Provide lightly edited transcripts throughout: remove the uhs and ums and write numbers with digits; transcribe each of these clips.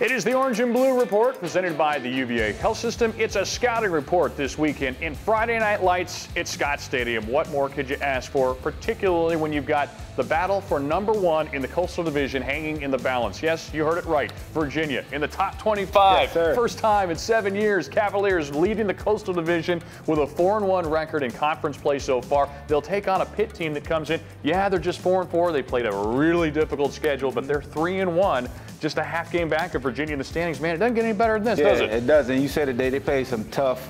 It is the Orange and Blue Report presented by the UVA Health System. It's a scouting report this weekend. In Friday Night Lights at Scott Stadium. What more could you ask for, particularly when you've got the battle for #1 in the Coastal Division hanging in the balance? Yes, you heard it right. Virginia in the top 25. Yes, first time in 7 years. Cavaliers leading the Coastal Division with a 4-1 record in conference play so far. They'll take on a Pitt team that comes in. Yeah, they're just 4-4. They played a really difficult schedule, but they're 3-1. Just a half game back of Virginia in the standings. Man, it doesn't get any better than this, does it? It doesn't. You said today they played some tough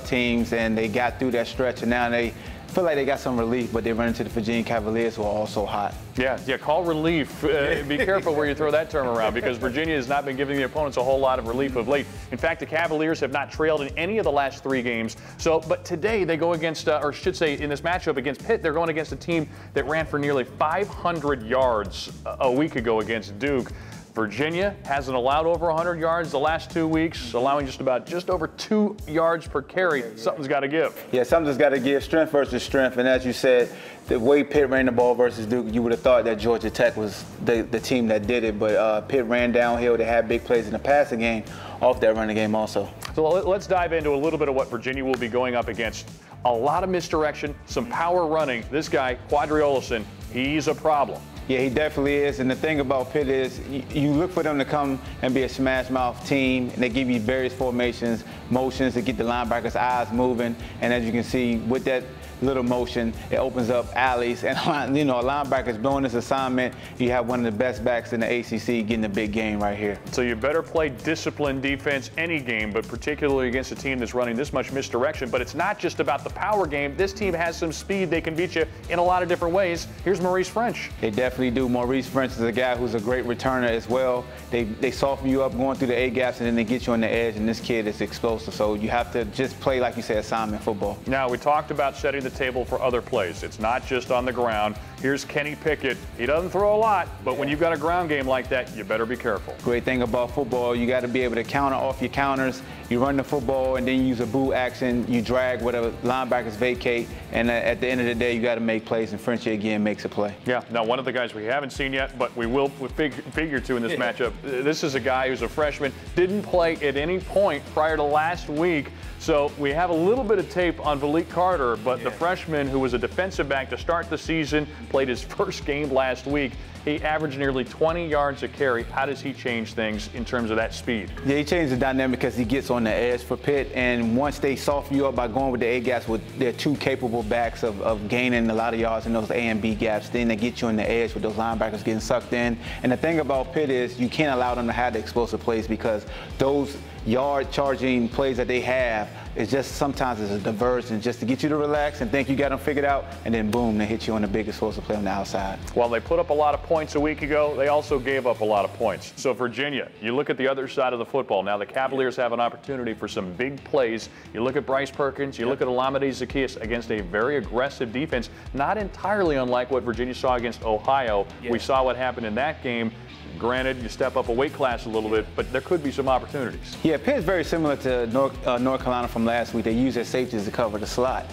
teams, and they got through that stretch, and now they feel like they got some relief, but they run into the Virginia Cavaliers, who are also hot. Yeah, call relief. Be careful where you throw that term around, because Virginia has not been giving the opponents a whole lot of relief of late. In fact, the Cavaliers have not trailed in any of the last 3 games. But today they go against, or should say in this matchup against Pitt, they're going against a team that ran for nearly 500 yards a week ago against Duke. Virginia hasn't allowed over 100 yards the last 2 weeks, allowing just over 2 yards per carry. Something's got to give. Yeah, something's got to give. Strength versus strength. And as you said, the way Pitt ran the ball versus Duke, you would have thought that Georgia Tech was the team that did it. But Pitt ran downhill. They had big plays in the passing game off that running game also. So let's dive into a little bit of what Virginia will be going up against. A lot of misdirection, some power running. This guy, Quadriolison, he's a problem. Yeah, he definitely is. And the thing about Pitt is you look for them to come and be a smash mouth team, and they give you various formations, motions to get the linebackers' eyes moving. And as you can see, with that little motion, it opens up alleys. And, a linebacker's blowing this assignment. You have one of the best backs in the ACC getting a big game right here. So you better play disciplined defense any game, but particularly against a team that's running this much misdirection. But it's not just about the power game. This team has some speed. They can beat you in a lot of different ways. Here's Maurice French. They definitely do. Maurice French is a guy who's a great returner as well. They soften you up going through the A-gaps, and then they get you on the edge, and this kid is explosive. So you have to just play, like you said, assignment football. Now, we talked about setting the table for other plays. It's not just on the ground. Here's Kenny Pickett. He doesn't throw a lot, but when you've got a ground game like that, you better be careful. Great thing about football, you got to be able to counter off your counters. You run the football, and then you use a boot action. You drag whatever linebackers vacate, and at the end of the day, you got to make plays, and Frenchie again makes a play. Yeah. Now, one of the guys we haven't seen yet, but we will figure to in this matchup. This is a guy who's a freshman, didn't play at any point prior to last week. So we have a little bit of tape on Valik Carter, but the freshman who was a defensive back to start the season, played his first game last week. He averaged nearly 20 yards a carry. How does he change things in terms of that speed? Yeah, he changed the dynamic because he gets on the edge for Pitt, and once they soften you up by going with the A-gaps with their 2 capable backs of gaining a lot of yards in those A and B gaps, then they get you on the edge with those linebackers getting sucked in. And the thing about Pitt is you can't allow them to have the explosive plays, because those yard charging plays that they have is just sometimes it's a diversion just to get you to relax and think you got them figured out, and then boom, they hit you on the big explosive play on the outside. While they put up a lot of points a week ago, they also gave up a lot of points. So Virginia, you look at the other side of the football. Now the Cavaliers have an opportunity for some big plays. You look at Bryce Perkins, you look at Olamide Zaccheaus against a very aggressive defense, not entirely unlike what Virginia saw against Ohio. We saw what happened in that game. Granted, you step up a weight class a little bit, but there could be some opportunities. Yeah, Pitt is very similar to North Carolina from last week. They use their safeties to cover the slot.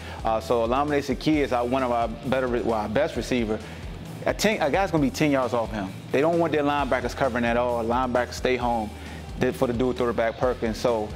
So Olamide Zaccheaus is one of our best receiver. A guy's going to be 10 yards off him. They don't want their linebackers covering at all. Linebackers stay home for the dual quarterback Perkins. So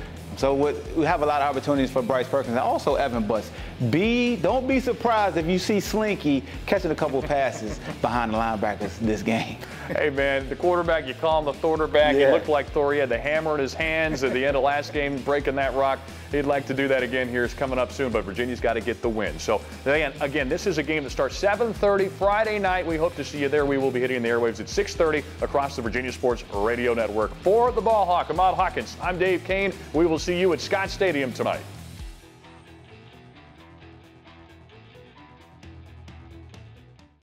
we have a lot of opportunities for Bryce Perkins and also Evan Butts. Don't be surprised if you see Slinky catching a couple passes behind the linebackers this game. Hey, man, the quarterback, you call him the quarterback. He looked like Thor. He had the hammer in his hands at the end of last game, breaking that rock. He'd like to do that again here. It's coming up soon, but Virginia's got to get the win. So, again, this is a game that starts 7:30 Friday night. We hope to see you there. We will be hitting the airwaves at 6:30 across the Virginia Sports Radio Network. For the Ball Hawk, Ahmad Hawkins, I'm Dave Kane. We will see you at Scott Stadium tonight.